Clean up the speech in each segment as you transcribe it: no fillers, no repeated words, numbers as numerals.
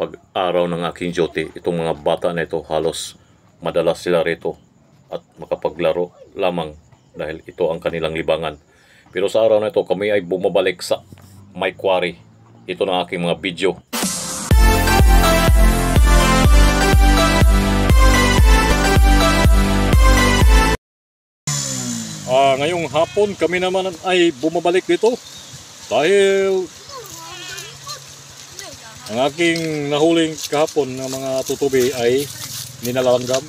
pag araw ng aking duty, itong mga bata na ito halos madalas sila rito at makapaglaro lamang dahil ito ang kanilang libangan. Pero sa araw na ito kami ay bumabalik sa my quarry. Ito na aking mga video. Ngayong hapon kami naman ay bumabalik dito dahil ang aking nahuling kahapon ng mga tutubi ay ninalanggam.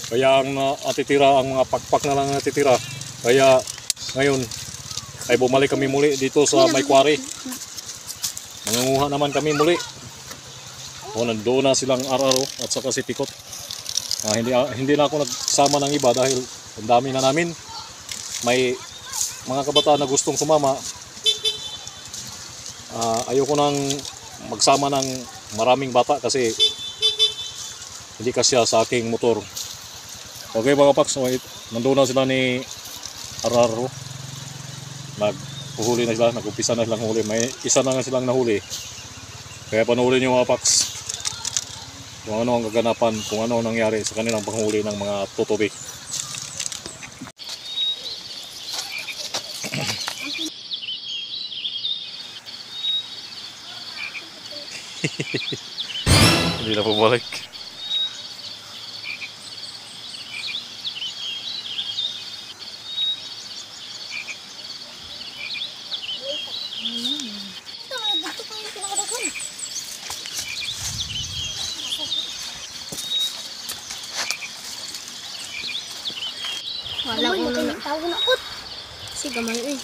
Kaya ang natitira, ang mga pakpak na lang natitira. Kaya ngayon ay bumalik kami muli dito sa may quarry. Mangunguha naman kami muli. Nandoon na silang Araro at saka si Pikot. Hindi na ako nagsama ng iba dahil ang dami na namin. May mga kabataan na gustong sumama. Ayoko nang magsama ng maraming bata kasi hindi kasya sa aking motor. Okay mga Pax, nandoon na sila ni Araro. Nagpuhuli na sila, nag-umpisa na silang huli. May isa na nga silang nahuli. Kaya panoorin nyo mga Pax kung ano ang kaganapan, kung ano ang nangyari sa kanilang panghuli ng mga tutubi. Hindi na pabalik. Wala ko na tawag na kot. Sige man eh.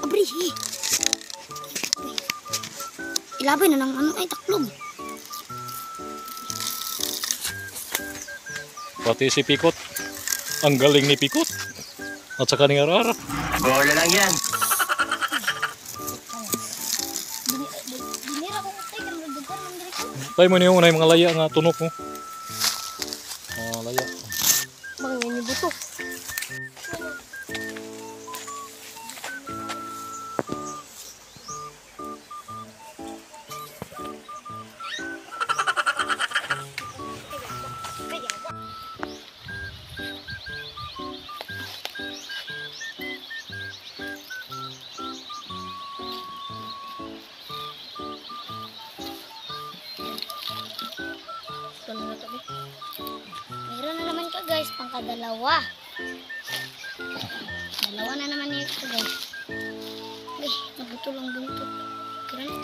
Abri, ilabay na ng ano ay taklog. Pati si Pikot, ang galing ni Pikot at saka ni Araro. Bola lang yan. Tayo mo na yung unay mga laya nga tunok mo. Laya. Mga ini buto. Meron na naman ka guys, pangkadalawa. Dalawa na naman ito guys. Ay, nabuto lang buntot. Kira na.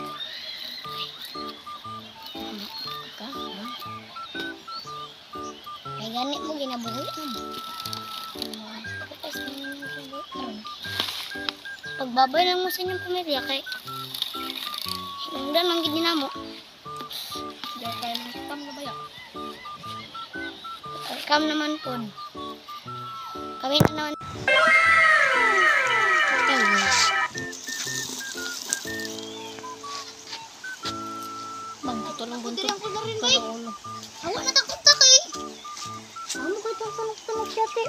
Ay, ganit mo ginabuhi. Pagbabay lang mo sa inyong pamilya kay hinungdan ang gidina mo. Diyan tayo ng na baya. Welcome naman po. Kami na naman. Okay. Magtutulong buntot. Awa na takot na kay. Ano ko itong tunog-tunog yate?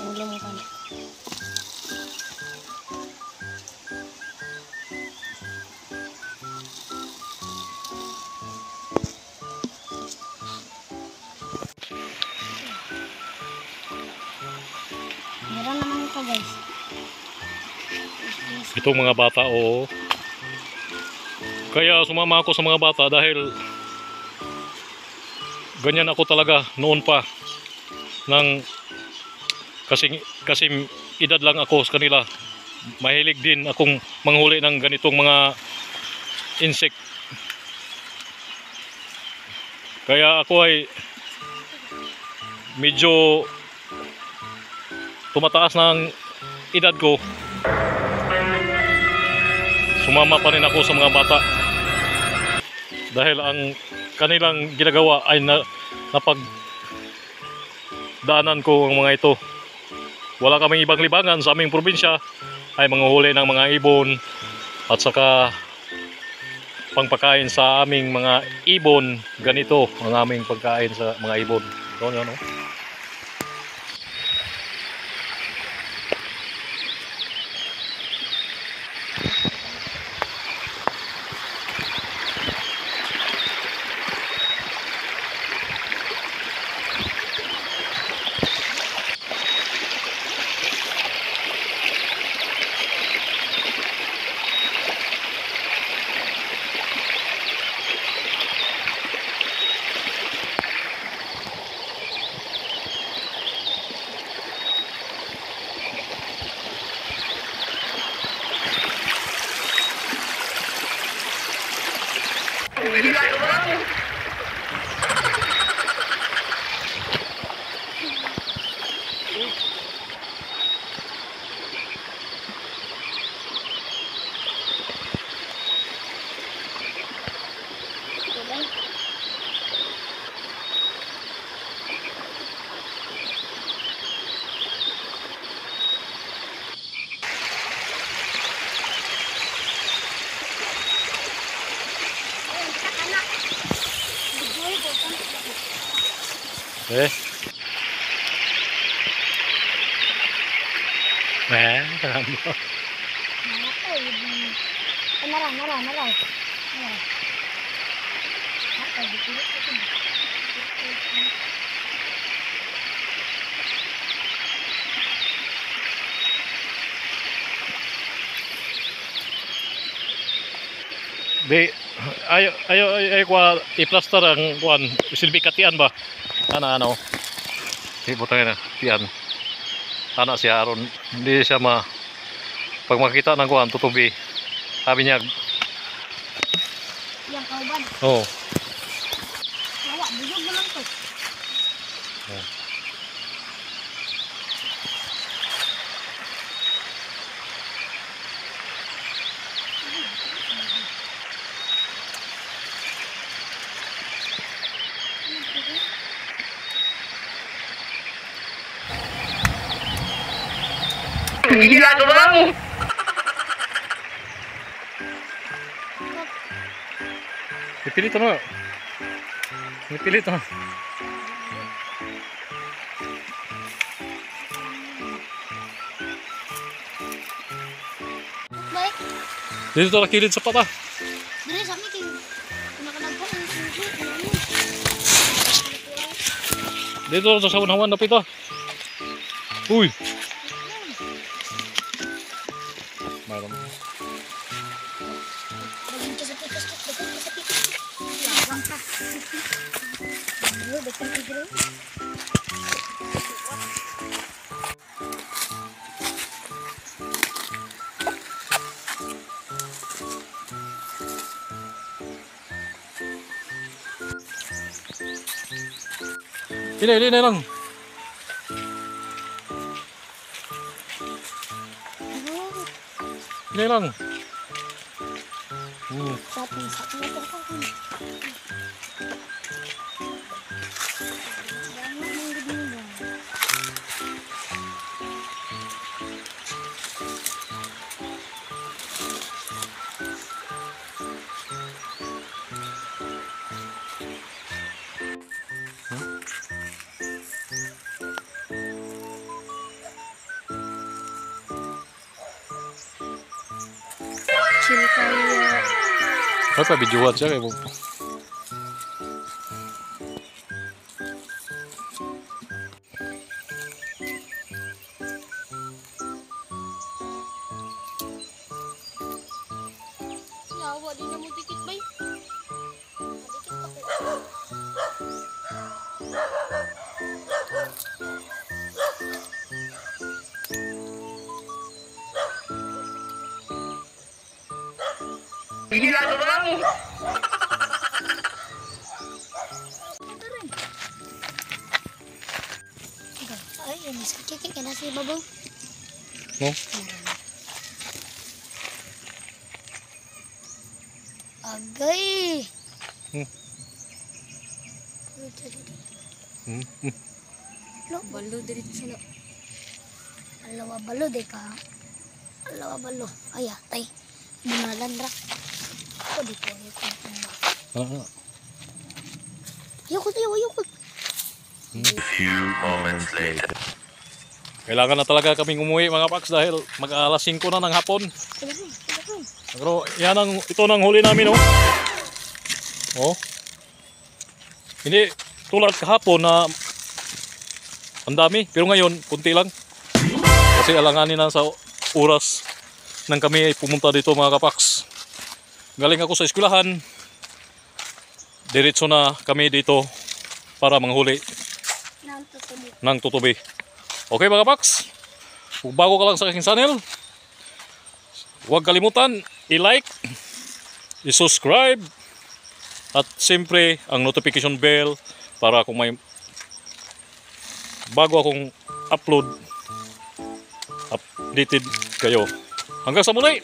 Ulo mo pa na. Meron naman ito guys. Itong mga bata, oo. Kaya sumama ako sa mga bata dahil ganyan ako talaga noon pa. Kasi edad lang ako sa kanila. Mahilig din akong manghuli ng ganitong mga insect. Kaya ako ay medyo tumataas ng edad ko, sumama pa rin ako sa mga bata. Dahil ang kanilang ginagawa ay napagdaanan ko ang mga ito. Wala kaming ibang libangan sa aming probinsya ay manguhuli ng mga ibon at saka pangpakain sa aming mga ibon. Ganito ang aming pagkain sa mga ibon. Ito yun, no? Eh. Tama. Naray. Di ayo kwa i-plaster ang kuan silbi katian ba ano di butang na tian anak siya aron hindi siya pag makita ng kuan tutubi sabi niya Yang kauban. oh Lawak buyog naman to. Ginagawa mo. Ipilito na. Ipilito na. Baik. Dito na kilid sa pata. Dili sa akin kay nakalagpan ang susi. Dito sa sawan-hawan na pito. Uy. Mayroon. Bagong sa pitas to, bagong sa pitas. Yabang ka. Betul tigre. Ini lang. Ini lang. Satu na to. Chill kayo. Apa bijuan siya kayo? Yawa din na mo dikit bay. Ginagawa mo. Biscuit kiki kena si babaw. No? Agay. Hmm. Hmm. Lo, balo diretso na. Alawa balo de ka. Alawa balo. Ay, tay. Bunalan ra. Ako dito. Ayokot. Few moments later. Kailangan na talaga kaming umuwi mga Pax dahil mag-alas 5 na ng hapon. Pero yan ang, ito nang huli namin, oh. Oh. Hindi tulad kahapon na ang dami, pero ngayon kunti lang. Kasi alanganin na sa oras nang kami ay pumunta dito mga Kapax. Galing ako sa eskwelahan. Diretso na kami dito para manghuli ng tutubi. Okay mga Kapax? Kung bago ka lang sa aking channel, huwag kalimutan i-like, i-subscribe, at siyempre ang notification bell para kung may bago akong upload, updated kayo. Hanggang sa muli!